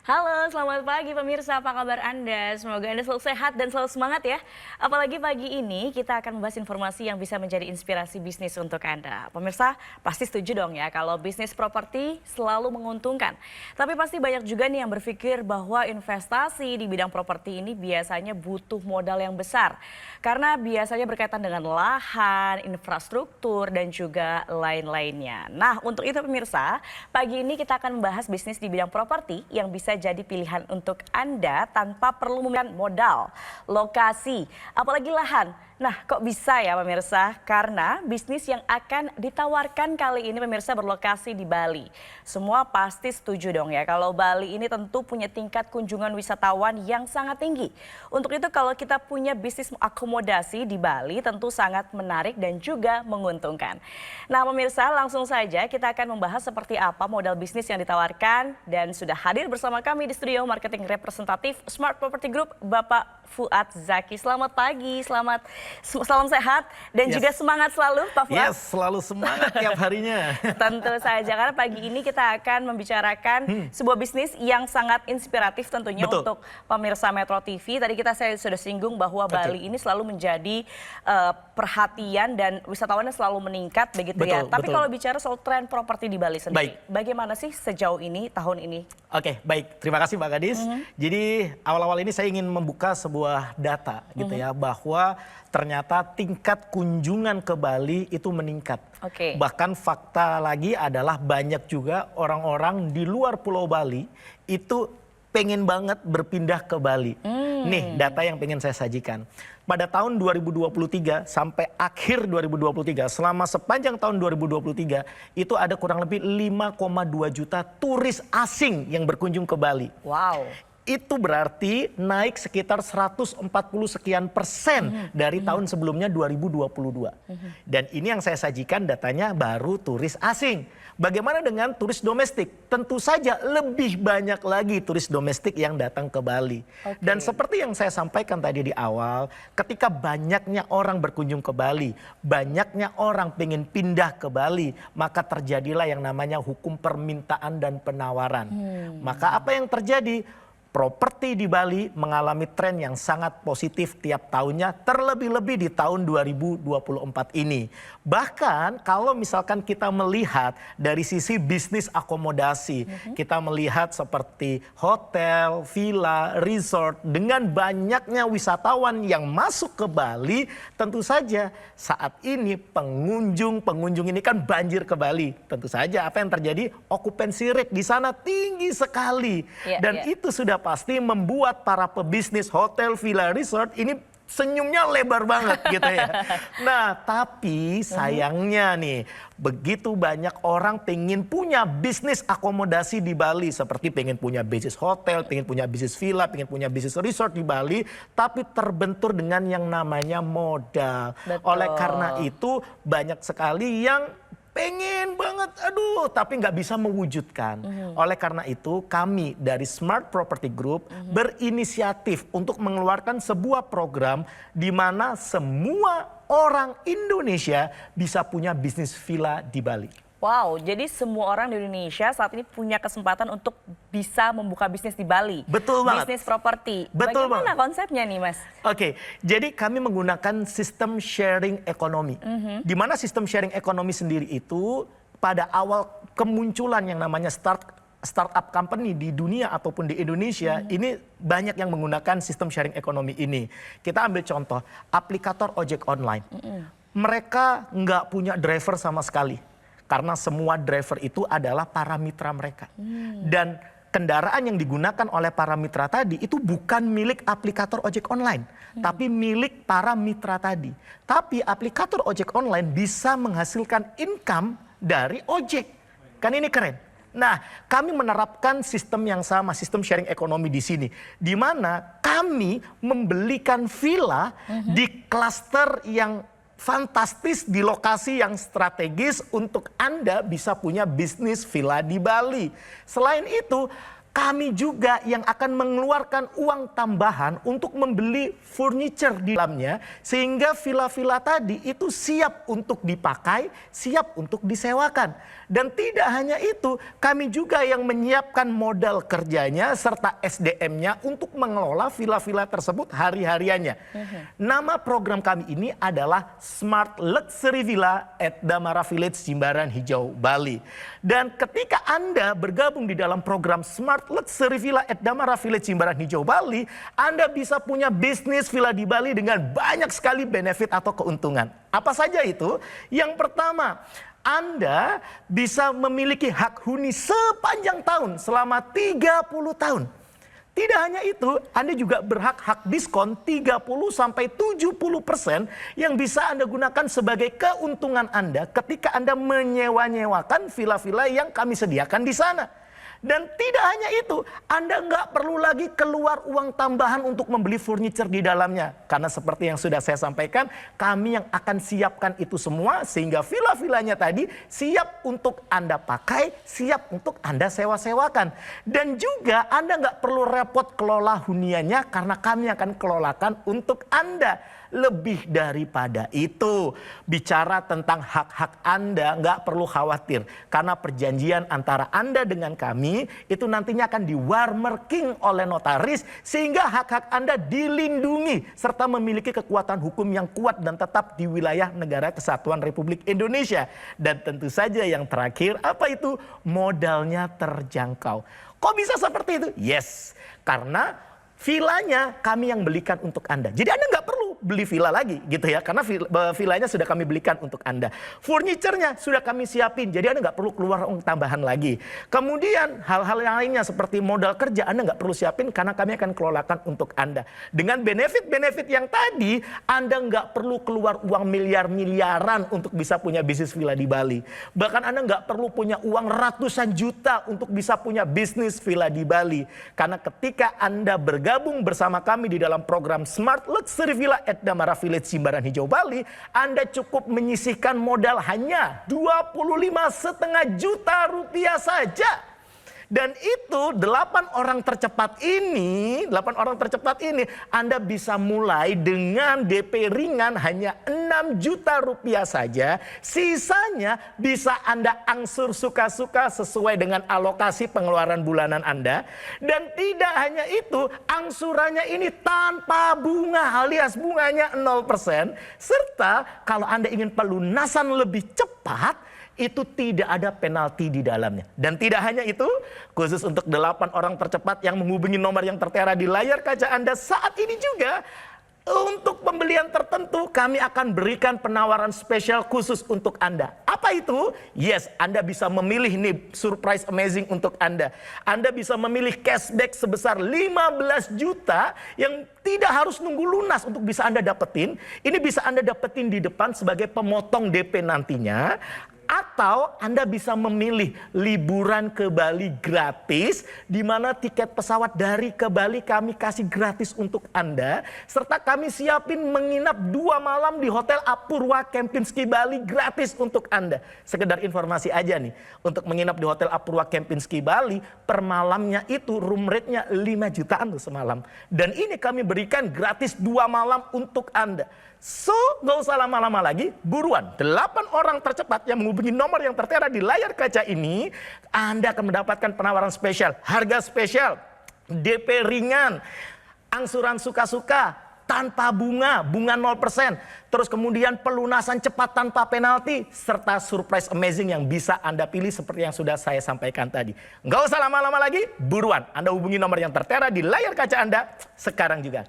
Halo, selamat pagi pemirsa. Apa kabar Anda? Semoga Anda selalu sehat dan selalu semangat ya. Apalagi pagi ini kita akan membahas informasi yang bisa menjadi inspirasi bisnis untuk Anda. Pemirsa pasti setuju dong ya kalau bisnis properti selalu menguntungkan. Tapi pasti banyak juga nih yang berpikir bahwa investasi di bidang properti ini biasanya butuh modal yang besar. Karena biasanya berkaitan dengan lahan, infrastruktur, dan juga lain-lainnya. Nah, untuk itu pemirsa, pagi ini kita akan membahas bisnis di bidang properti yang bisa jadi pilihan untuk Anda tanpa perlu memberikan modal, lokasi, apalagi lahan. Nah, kok bisa ya pemirsa? Karena bisnis yang akan ditawarkan kali ini pemirsa berlokasi di Bali. Semua pasti setuju dong ya kalau Bali ini tentu punya tingkat kunjungan wisatawan yang sangat tinggi. Untuk itu kalau kita punya bisnis akomodasi di Bali tentu sangat menarik dan juga menguntungkan. Nah pemirsa langsung saja kita akan membahas seperti apa modal bisnis yang ditawarkan dan sudah hadir bersama kami di studio marketing representatif Smart Property Group Bapak Fuad Zaki. Selamat pagi, salam sehat dan juga semangat selalu Pak Fuad. Yes, selalu semangat tiap harinya. Tentu saja karena pagi ini kita akan membicarakan sebuah bisnis yang sangat inspiratif tentunya untuk pemirsa Metro TV. Tadi saya sudah singgung bahwa Bali ini selalu menjadi perhatian dan wisatawannya selalu meningkat begitu ya. Tapi kalau bicara soal tren properti di Bali sendiri, bagaimana sih sejauh ini tahun ini? Oke, baik. Terima kasih Mbak Gadis. Jadi awal-awal ini saya ingin membuka sebuah data gitu ya bahwa ternyata tingkat kunjungan ke Bali itu meningkat. Bahkan fakta lagi adalah banyak juga orang-orang di luar Pulau Bali itu pengen banget berpindah ke Bali. Nih data yang pengen saya sajikan. Pada tahun 2023 sampai akhir 2023, selama sepanjang tahun 2023 itu ada kurang lebih 5,2 juta turis asing yang berkunjung ke Bali. Wow. Itu berarti naik sekitar 140 sekian persen dari tahun sebelumnya 2022. Dan ini yang saya sajikan datanya baru turis asing. Bagaimana dengan turis domestik? Tentu saja lebih banyak lagi turis domestik yang datang ke Bali. Dan seperti yang saya sampaikan tadi di awal, ketika banyaknya orang berkunjung ke Bali, banyaknya orang pengen pindah ke Bali, maka terjadilah yang namanya hukum permintaan dan penawaran. Maka apa yang terjadi? Properti di Bali mengalami tren yang sangat positif tiap tahunnya, terlebih-lebih di tahun 2024 ini. Bahkan kalau misalkan kita melihat dari sisi bisnis akomodasi, kita melihat seperti hotel, villa, resort, dengan banyaknya wisatawan yang masuk ke Bali, tentu saja saat ini pengunjung ini kan banjir ke Bali. Tentu saja apa yang terjadi? Occupancy rate di sana tinggi sekali. Dan itu sudah pasti membuat para pebisnis hotel, villa, resort ini senyumnya lebar banget gitu ya. Nah tapi sayangnya nih, begitu banyak orang pengen punya bisnis akomodasi di Bali. Seperti pengen punya bisnis hotel, pengen punya bisnis villa, pengen punya bisnis resort di Bali. Tapi terbentur dengan yang namanya modal. Oleh karena itu banyak sekali yang pengen banget, tapi nggak bisa mewujudkan. Oleh karena itu kami dari Smart Property Group berinisiatif untuk mengeluarkan sebuah program di mana semua orang Indonesia bisa punya bisnis villa di Bali. Wow, jadi semua orang di Indonesia saat ini punya kesempatan untuk bisa membuka bisnis di Bali. Betul banget. Bisnis properti. Betul Bagaimana banget. konsepnya nih Mas? Oke, jadi kami menggunakan sistem sharing ekonomi. Di mana sistem sharing ekonomi sendiri itu pada awal kemunculan yang namanya startup company di dunia ataupun di Indonesia, ini banyak yang menggunakan sistem sharing ekonomi ini. Kita ambil contoh, aplikator ojek online. Mereka nggak punya driver sama sekali. Karena semua driver itu adalah para mitra mereka. Dan kendaraan yang digunakan oleh para mitra tadi itu bukan milik aplikator ojek online. Tapi milik para mitra tadi. Tapi aplikator ojek online bisa menghasilkan income dari ojek. Kan ini keren. Nah, kami menerapkan sistem yang sama, sistem sharing ekonomi di sini. Di mana kami membelikan villa di klaster yang fantastis di lokasi yang strategis untuk Anda bisa punya bisnis villa di Bali. Selain itu, kami juga yang akan mengeluarkan uang tambahan untuk membeli furniture di dalamnya, sehingga villa-villa tadi itu siap untuk dipakai, siap untuk disewakan. Dan tidak hanya itu, kami juga yang menyiapkan modal kerjanya serta SDM-nya untuk mengelola villa-villa tersebut hari-hariannya. Nama program kami ini adalah Smart Luxury Villa at Damara Village Jimbaran Hijau, Bali. Dan ketika Anda bergabung di dalam program Smart Luxury Villa at Damara Village Jimbaran Hijau, Bali, Anda bisa punya bisnis villa di Bali dengan banyak sekali benefit atau keuntungan. Apa saja itu? Yang pertama, Anda bisa memiliki hak huni sepanjang tahun selama 30 tahun. Tidak hanya itu, Anda juga berhak hak diskon 30-70% yang bisa Anda gunakan sebagai keuntungan Anda ketika Anda menyewa-nyewakan villa-villa yang kami sediakan di sana. Dan tidak hanya itu, Anda nggak perlu lagi keluar uang tambahan untuk membeli furniture di dalamnya. Karena seperti yang sudah saya sampaikan, kami yang akan siapkan itu semua sehingga villa-villanya tadi siap untuk Anda pakai, siap untuk Anda sewa-sewakan. Dan juga Anda nggak perlu repot kelola huniannya karena kami akan kelolakan untuk Anda. Lebih daripada itu, bicara tentang hak-hak Anda nggak perlu khawatir. Karena perjanjian antara Anda dengan kami itu nantinya akan di-warmarking oleh notaris sehingga hak-hak Anda dilindungi serta memiliki kekuatan hukum yang kuat dan tetap di wilayah Negara Kesatuan Republik Indonesia. Dan tentu saja yang terakhir, apa itu? Modalnya terjangkau. Kok bisa seperti itu? Yes, karena villanya kami yang belikan untuk Anda. Jadi Anda nggak perlu beli villa lagi gitu ya. Karena villanya sudah kami belikan untuk Anda. Furniturnya sudah kami siapin. Jadi Anda nggak perlu keluar uang tambahan lagi. Kemudian hal-hal yang lainnya seperti modal kerja Anda nggak perlu siapin karena kami akan kelolakan untuk Anda. Dengan benefit-benefit yang tadi, Anda nggak perlu keluar uang miliar-miliaran untuk bisa punya bisnis villa di Bali. Bahkan Anda nggak perlu punya uang ratusan juta untuk bisa punya bisnis villa di Bali. Karena ketika Anda bergabung bersama kami di dalam program Smart Luxury Villa at Damara Village Jimbaran Hijau, Bali, Anda cukup menyisihkan modal hanya 25,5 juta rupiah saja. Dan itu 8 orang tercepat ini Anda bisa mulai dengan DP ringan hanya 6 juta rupiah saja. Sisanya bisa Anda angsur suka-suka sesuai dengan alokasi pengeluaran bulanan Anda. Dan tidak hanya itu, angsurannya ini tanpa bunga alias bunganya 0%. Serta kalau Anda ingin pelunasan lebih cepat, itu tidak ada penalti di dalamnya. Dan tidak hanya itu, khusus untuk 8 orang tercepat yang menghubungi nomor yang tertera di layar kaca Anda saat ini juga, untuk pembelian tertentu kami akan berikan penawaran spesial khusus untuk Anda. Apa itu? Yes, Anda bisa memilih nih surprise amazing untuk Anda. Anda bisa memilih cashback sebesar 15 juta yang tidak harus nunggu lunas untuk bisa Anda dapetin. Ini bisa Anda dapetin di depan sebagai pemotong DP nantinya. Atau Anda bisa memilih liburan ke Bali gratis, di mana tiket pesawat dari ke Bali kami kasih gratis untuk Anda. Serta kami siapin menginap 2 malam di Hotel Apurwa Kempinski Bali gratis untuk Anda. Sekedar informasi aja nih, untuk menginap di Hotel Apurwa Kempinski Bali, per malamnya itu room rate-nya 5 jutaan tuh semalam. Dan ini kami berikan gratis 2 malam untuk Anda. So, gak usah lama-lama lagi, buruan 8 orang tercepat yang menghubungi nomor yang tertera di layar kaca ini, Anda akan mendapatkan penawaran spesial, harga spesial, DP ringan, angsuran suka-suka, tanpa bunga 0%, terus kemudian pelunasan cepat tanpa penalti, serta surprise amazing yang bisa Anda pilih seperti yang sudah saya sampaikan tadi. Gak usah lama-lama lagi, buruan Anda hubungi nomor yang tertera di layar kaca Anda sekarang juga.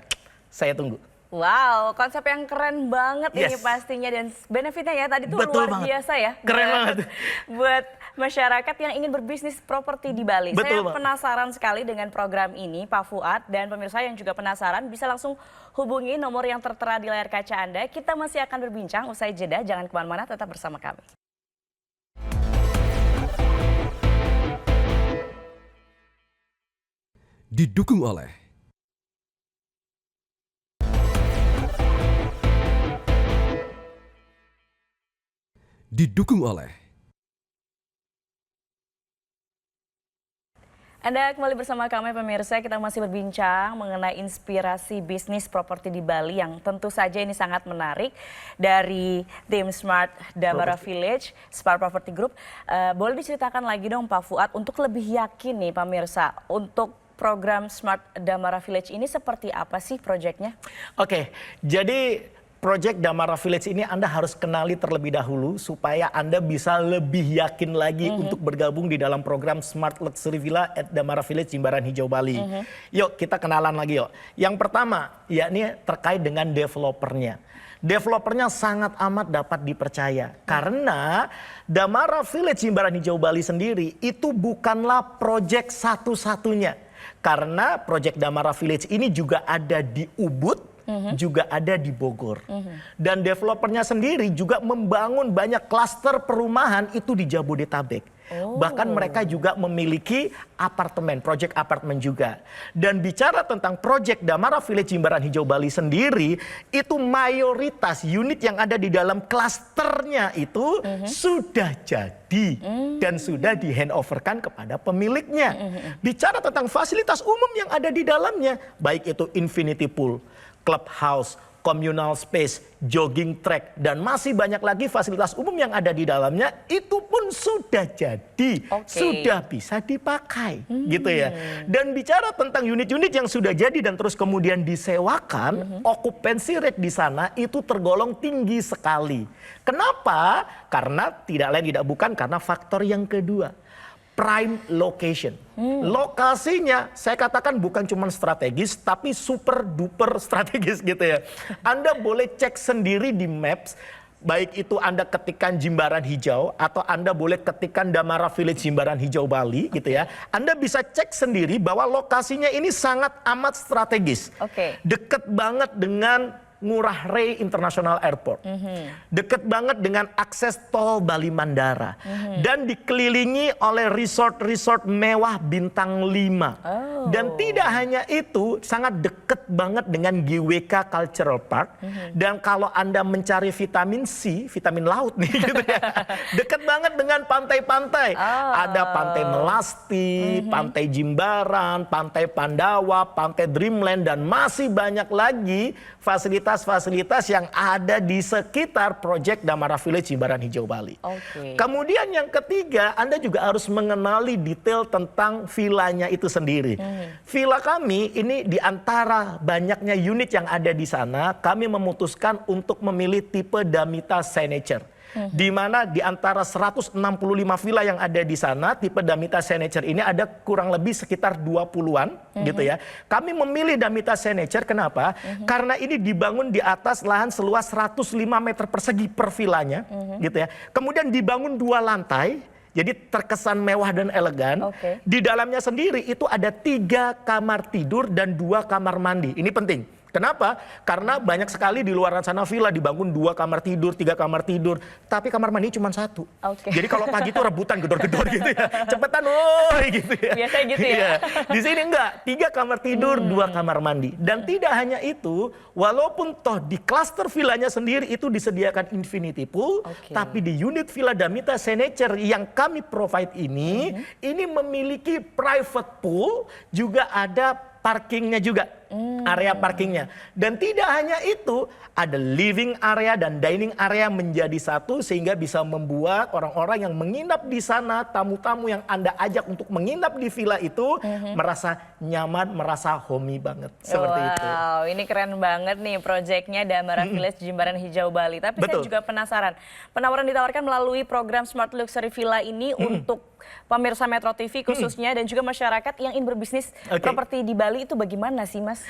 Saya tunggu. Wow, konsep yang keren banget ini Yes. pastinya, dan benefitnya ya tadi tuh Betul luar banget. biasa ya. Keren banget. Buat masyarakat yang ingin berbisnis properti di Bali. Betul Saya banget. penasaran sekali dengan program ini, Pak Fuad, dan pemirsa yang juga penasaran bisa langsung hubungi nomor yang tertera di layar kaca Anda. Kita masih akan berbincang usai jeda, jangan kemana-mana, tetap bersama kami. Didukung oleh Anda kembali bersama kami pemirsa, kita masih berbincang mengenai inspirasi bisnis properti di Bali yang tentu saja ini sangat menarik dari tim Smart Damara Village, Smart Property Group. Boleh diceritakan lagi dong Pak Fuad untuk lebih yakin nih pemirsa untuk program Smart Damara Village ini seperti apa sih proyeknya? Oke, jadi Project Damara Village ini Anda harus kenali terlebih dahulu supaya Anda bisa lebih yakin lagi untuk bergabung di dalam program Smart Luxury Villa at Damara Village Jimbaran Hijau Bali. Yuk kita kenalan lagi yuk. Yang pertama yakni terkait dengan developernya. Developernya sangat amat dapat dipercaya karena Damara Village Jimbaran Hijau Bali sendiri itu bukanlah proyek satu-satunya. Karena proyek Damara Village ini juga ada di Ubud, juga ada di Bogor. Dan developernya sendiri juga membangun banyak klaster perumahan itu di Jabodetabek. Bahkan mereka juga memiliki apartemen, proyek apartemen juga. Dan bicara tentang proyek Damara Village Jimbaran Hijau Bali sendiri, itu mayoritas unit yang ada di dalam klasternya itu sudah jadi dan sudah di handoverkan kepada pemiliknya. Bicara tentang fasilitas umum yang ada di dalamnya, baik itu infinity pool, clubhouse, communal space, jogging track, dan masih banyak lagi fasilitas umum yang ada di dalamnya, itu pun sudah jadi, sudah bisa dipakai, gitu ya. Dan bicara tentang unit-unit yang sudah jadi dan terus kemudian disewakan, occupancy rate di sana itu tergolong tinggi sekali. Kenapa? Karena tidak lain tidak bukan karena faktor yang kedua. Prime location. Lokasinya saya katakan bukan cuma strategis tapi super duper strategis gitu ya. Anda boleh cek sendiri di Maps, baik itu Anda ketikkan Jimbaran Hijau atau Anda boleh ketikkan Damara Village Jimbaran Hijau Bali gitu ya. Anda bisa cek sendiri bahwa lokasinya ini sangat amat strategis. Deket banget dengan Ngurah Rai International Airport. Deket banget dengan akses tol Bali Mandara. Dan dikelilingi oleh resort-resort mewah bintang 5. Dan tidak hanya itu, sangat deket banget dengan GWK Cultural Park. Dan kalau Anda mencari vitamin C, vitamin laut nih gitu ya. Deket banget dengan pantai-pantai. Ada Pantai Melasti, Pantai Jimbaran, Pantai Pandawa, Pantai Dreamland, dan masih banyak lagi fasilitas yang ada di sekitar proyek Damara Village Jimbaran Hijau Bali. Kemudian yang ketiga, Anda juga harus mengenali detail tentang villanya itu sendiri. Villa kami ini di antara banyaknya unit yang ada di sana, kami memutuskan untuk memilih tipe Damita Signature. Di mana di antara 165 villa yang ada di sana, tipe Damita Signature ini ada kurang lebih sekitar 20-an gitu ya. Kami memilih Damita Signature kenapa? Karena ini dibangun di atas lahan seluas 105 meter persegi per villanya gitu ya. Kemudian dibangun 2 lantai. Jadi terkesan mewah dan elegan. Di dalamnya sendiri itu ada 3 kamar tidur dan 2 kamar mandi. Ini penting. Kenapa? Karena banyak sekali di luar sana villa dibangun 2 kamar tidur, 3 kamar tidur, tapi kamar mandi cuma 1. Jadi kalau pagi itu rebutan gedor-gedor gitu ya, cepetan woi gitu ya. Biasanya gitu ya. Di sini enggak, 3 kamar tidur, 2 kamar mandi. Dan tidak hanya itu, walaupun toh di klaster villanya sendiri itu disediakan infinity pool, tapi di unit Villa Damita Signature yang kami provide ini memiliki private pool, juga ada parkingnya juga, area parkingnya. Dan tidak hanya itu, ada living area dan dining area menjadi satu sehingga bisa membuat orang-orang yang menginap di sana, tamu-tamu yang Anda ajak untuk menginap di villa itu merasa nyaman, merasa homey banget. Seperti itu. Wow, ini keren banget nih proyeknya Damara Village Jimbaran Hijau Bali. Tapi saya juga penasaran, penawaran ditawarkan melalui program Smart Luxury Villa ini untuk pemirsa Metro TV khususnya dan juga masyarakat yang ingin berbisnis properti di Bali itu bagaimana sih Mas?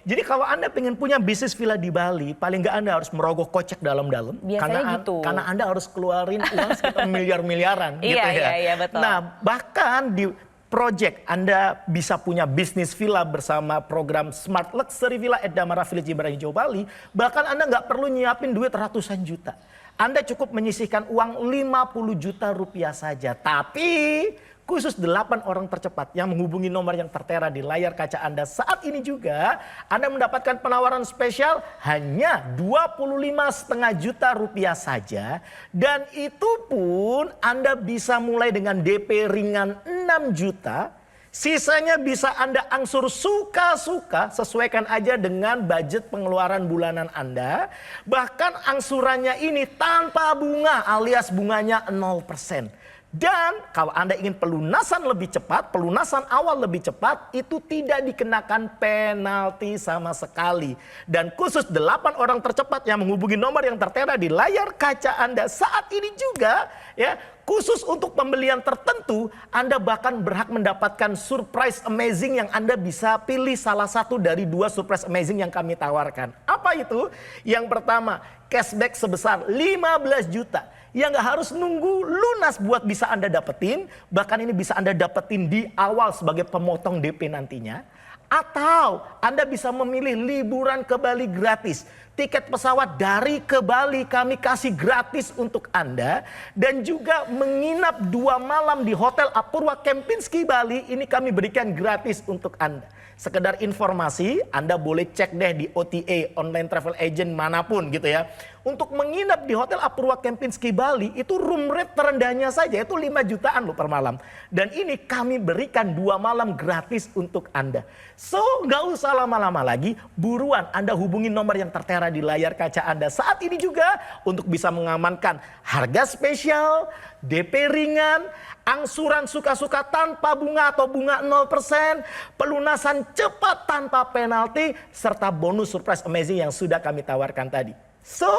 Jadi kalau Anda pengen punya bisnis villa di Bali, paling nggak Anda harus merogoh kocek dalam-dalam. Biasanya gitu. Karena Anda harus keluarin uang sekitar miliar-miliaran gitu ya. Iya, betul. Nah, bahkan di project Anda bisa punya bisnis villa bersama program Smart Luxury Villa at Damara Village Jimbaran Hijau Bali, bahkan Anda nggak perlu nyiapin duit ratusan juta. Anda cukup menyisihkan uang 50 juta rupiah saja. Tapi khusus 8 orang tercepat yang menghubungi nomor yang tertera di layar kaca Anda saat ini juga, Anda mendapatkan penawaran spesial hanya 25,5 juta rupiah saja. Dan itu pun Anda bisa mulai dengan DP ringan 6 juta. Sisanya bisa Anda angsur suka-suka, sesuaikan aja dengan budget pengeluaran bulanan Anda. Bahkan angsurannya ini tanpa bunga alias bunganya 0%. Dan kalau Anda ingin pelunasan lebih cepat, pelunasan awal lebih cepat, itu tidak dikenakan penalti sama sekali. Dan khusus 8 orang tercepat yang menghubungi nomor yang tertera di layar kaca Anda saat ini juga, ya, khusus untuk pembelian tertentu, Anda bahkan berhak mendapatkan surprise amazing yang Anda bisa pilih salah satu dari 2 surprise amazing yang kami tawarkan. Apa itu? Yang pertama, cashback sebesar 15 juta. Yang nggak harus nunggu lunas buat bisa Anda dapetin. Bahkan ini bisa Anda dapetin di awal sebagai pemotong DP nantinya. Atau Anda bisa memilih liburan ke Bali gratis. Tiket pesawat dari ke Bali kami kasih gratis untuk Anda. Dan juga menginap 2 malam di Hotel Apurwa Kempinski Bali. Ini kami berikan gratis untuk Anda. Sekedar informasi, Anda boleh cek deh di OTA, online travel agent manapun gitu ya. Untuk menginap di Hotel Apurwa Kempinski Bali, itu room rate terendahnya saja itu 5 jutaan loh per malam. Dan ini kami berikan 2 malam gratis untuk Anda. So, nggak usah lama-lama lagi, buruan Anda hubungi nomor yang tertera di layar kaca Anda saat ini juga untuk bisa mengamankan harga spesial, DP ringan, angsuran suka-suka tanpa bunga atau bunga 0%, pelunasan cepat tanpa penalti, serta bonus surprise amazing yang sudah kami tawarkan tadi. So,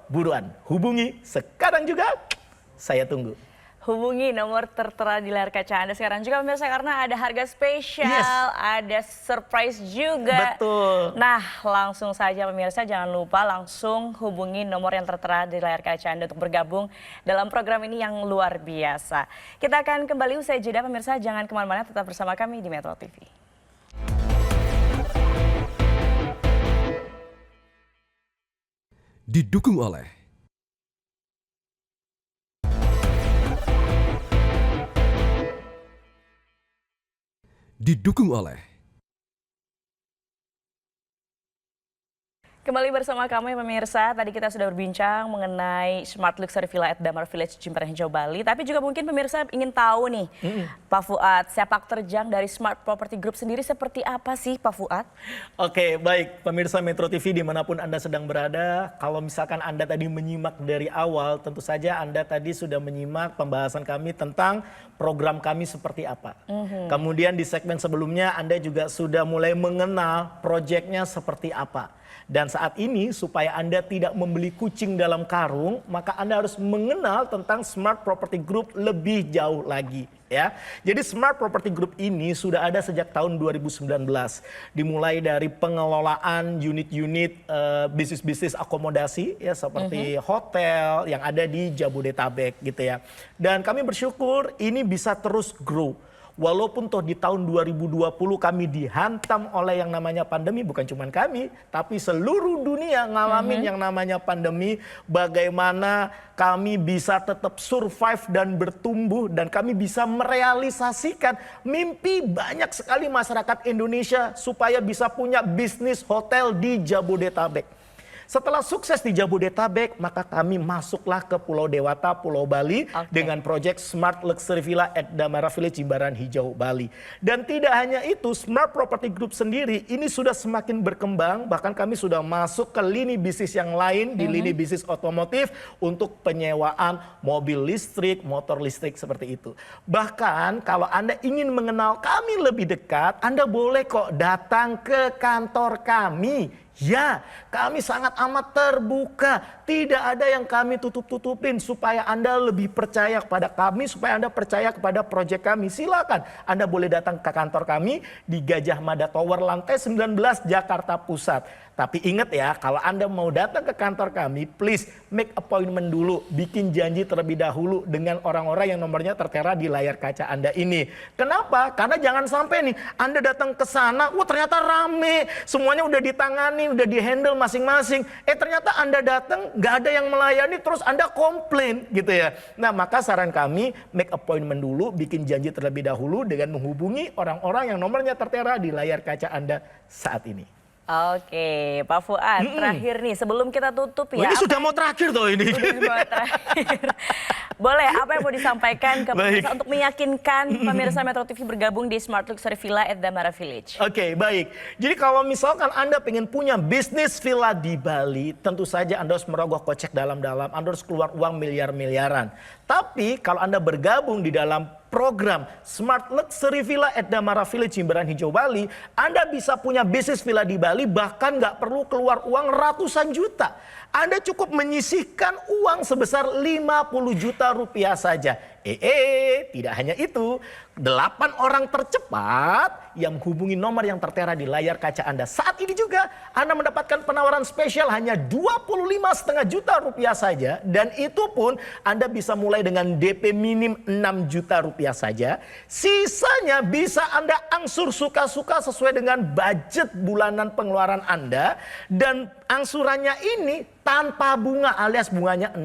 buruan hubungi sekarang juga, saya tunggu. Hubungi nomor tertera di layar kaca Anda sekarang juga pemirsa karena ada harga spesial, Yes. ada surprise juga. Betul. Nah, langsung saja pemirsa jangan lupa langsung hubungi nomor yang tertera di layar kaca Anda untuk bergabung dalam program ini yang luar biasa. Kita akan kembali usai jeda pemirsa, jangan kemana-mana, tetap bersama kami di Metro TV. Didukung oleh Kembali bersama kami pemirsa, tadi kita sudah berbincang mengenai Smart Luxury Villa at Damar Village Jimbaran Hijau Bali. Tapi juga mungkin pemirsa ingin tahu nih, Pak Fuad, sepak terjang dari Smart Property Group sendiri seperti apa sih Pak Fuad? Oke, baik pemirsa Metro TV dimanapun Anda sedang berada. Kalau misalkan Anda tadi menyimak dari awal, tentu saja Anda tadi sudah menyimak pembahasan kami tentang program kami seperti apa. Kemudian di segmen sebelumnya Anda juga sudah mulai mengenal proyeknya seperti apa. Dan saat ini supaya Anda tidak membeli kucing dalam karung, maka Anda harus mengenal tentang Smart Property Group lebih jauh lagi. Ya, jadi Smart Property Group ini sudah ada sejak tahun 2019. Dimulai dari pengelolaan unit-unit bisnis-bisnis akomodasi ya seperti hotel yang ada di Jabodetabek gitu ya. Dan kami bersyukur ini bisa terus grow. Walaupun toh di tahun 2020 kami dihantam oleh yang namanya pandemi, bukan cuma kami, tapi seluruh dunia ngalamin yang namanya pandemi, bagaimana kami bisa tetap survive dan bertumbuh dan kami bisa merealisasikan mimpi banyak sekali masyarakat Indonesia supaya bisa punya bisnis hotel di Jabodetabek. Setelah sukses di Jabodetabek, maka kami masuklah ke Pulau Dewata, Pulau Bali dengan proyek Smart Luxury Villa at Damara Village Jimbaran Hijau Bali. Dan tidak hanya itu, Smart Property Group sendiri ini sudah semakin berkembang, bahkan kami sudah masuk ke lini bisnis yang lain di lini bisnis otomotif untuk penyewaan mobil listrik, motor listrik seperti itu. Bahkan kalau Anda ingin mengenal kami lebih dekat, Anda boleh kok datang ke kantor kami. Ya, kami sangat amat terbuka. Tidak ada yang kami tutup-tutupin supaya Anda lebih percaya kepada kami, supaya Anda percaya kepada proyek kami. Silakan, Anda boleh datang ke kantor kami di Gajah Mada Tower lantai 19 Jakarta Pusat. Tapi ingat ya, kalau Anda mau datang ke kantor kami, please make appointment dulu. Bikin janji terlebih dahulu dengan orang-orang yang nomornya tertera di layar kaca Anda ini. Kenapa? Karena jangan sampai nih, Anda datang ke sana, wah ternyata rame, semuanya udah ditangani, udah di-handle masing-masing. Ternyata Anda datang, nggak ada yang melayani, terus Anda komplain gitu ya. Nah, maka saran kami, make appointment dulu, bikin janji terlebih dahulu dengan menghubungi orang-orang yang nomornya tertera di layar kaca Anda saat ini. Oke, Pak Fuad, terakhir nih sebelum kita tutup Oh, ya. ini sudah mau terakhir tuh ini. Udah terakhir. Boleh, apa yang mau disampaikan ke pemirsa untuk meyakinkan pemirsa Metro TV bergabung di Smart Luxury Villa at Damara Village? Oke, baik. Jadi kalau misalkan Anda pengen punya bisnis villa di Bali, tentu saja Anda harus merogoh kocek dalam-dalam, Anda harus keluar uang miliar-miliaran. Tapi kalau Anda bergabung di dalam program Smart Luxury Villa at Damara Village Jimbaran Hijau Bali, Anda bisa punya bisnis villa di Bali bahkan nggak perlu keluar uang ratusan juta. Anda cukup menyisihkan uang sebesar 50 juta rupiah saja. Tidak hanya itu, 8 orang tercepat yang menghubungi nomor yang tertera di layar kaca Anda. Saat ini juga Anda mendapatkan penawaran spesial hanya 25,5 juta rupiah saja. Dan itu pun Anda bisa mulai dengan DP minim 6 juta rupiah saja. Sisanya bisa Anda angsur suka-suka sesuai dengan budget bulanan pengeluaran Anda. Dan angsurannya ini tanpa bunga alias bunganya 0%.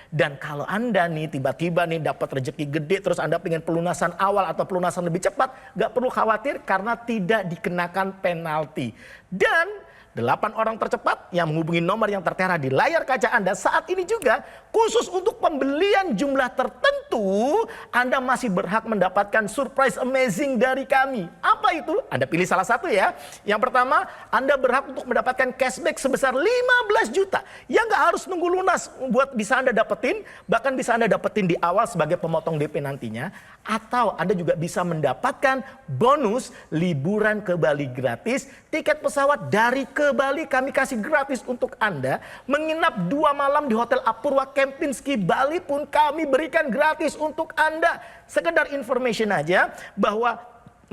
Dan kalau Anda nih tiba-tiba nih dapat rezeki gede terus Anda pengen pelunasan awal atau pelunasan lebih cepat, gak perlu khawatir karena tidak dikenakan penalti. Dan 8 orang tercepat yang menghubungi nomor yang tertera di layar kaca Anda saat ini juga khusus untuk pembelian jumlah tertentu Anda masih berhak mendapatkan surprise amazing dari kami. Apa itu? Anda pilih salah satu ya. Yang pertama, Anda berhak untuk mendapatkan cashback sebesar 15 juta yang gak harus nunggu lunas buat bisa Anda dapetin, bahkan bisa Anda dapetin di awal sebagai pemotong DP nantinya. Atau Anda juga bisa mendapatkan bonus liburan ke Bali gratis, tiket pesawat dari ke Bali kami kasih gratis untuk Anda, menginap 2 malam di Hotel Apurwa Kempinski Bali pun kami berikan gratis untuk Anda. Sekedar information aja bahwa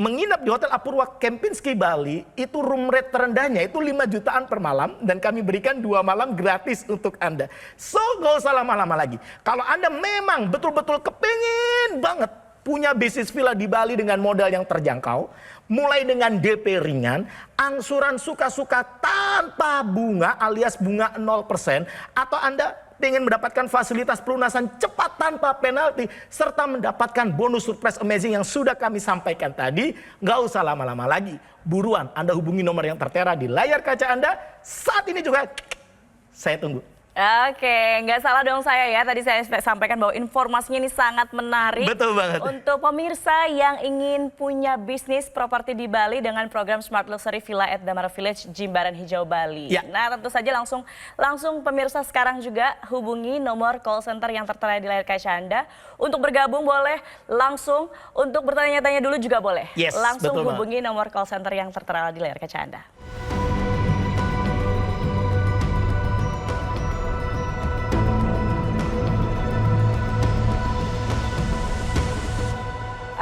menginap di Hotel Apurwa Kempinski Bali itu room rate terendahnya itu 5 jutaan per malam dan kami berikan 2 malam gratis untuk Anda. So gak usah lama-lama lagi. Kalau Anda memang betul-betul kepingin banget punya bisnis villa di Bali dengan modal yang terjangkau, mulai dengan DP ringan, angsuran suka-suka tanpa bunga alias bunga 0%, atau Anda ingin mendapatkan fasilitas pelunasan cepat tanpa penalti, serta mendapatkan bonus surprise amazing yang sudah kami sampaikan tadi, nggak usah lama-lama lagi. Buruan Anda hubungi nomor yang tertera di layar kaca Anda. Saat ini juga saya tunggu. Oke, nggak salah dong saya ya. Tadi saya sampaikan bahwa informasinya ini sangat menarik. Betul banget. Untuk pemirsa yang ingin punya bisnis properti di Bali dengan program Smart Luxury Villa at Damara Village Jimbaran Hijau Bali. Ya. Nah, tentu saja langsung pemirsa sekarang juga hubungi nomor call center yang tertera di layar kaca Anda. Untuk bergabung boleh langsung, untuk bertanya-tanya dulu juga boleh. Yes, langsung betul hubungi nomor call center yang tertera di layar kaca Anda.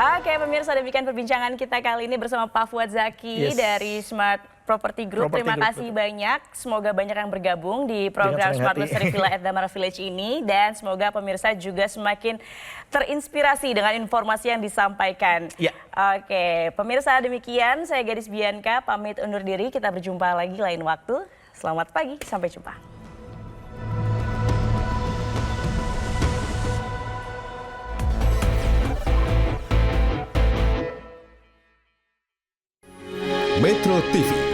Oke pemirsa, demikian perbincangan kita kali ini bersama Pak Fuad Zaki dari Smart Property Group. Terima kasih banyak. Semoga banyak yang bergabung di program Smart Luxury Villa at Damara Village ini. Dan semoga pemirsa juga semakin terinspirasi dengan informasi yang disampaikan. Ya. Oke pemirsa, demikian. Saya Gadis Bianca pamit undur diri. Kita berjumpa lagi lain waktu. Selamat pagi, sampai jumpa. Metro TV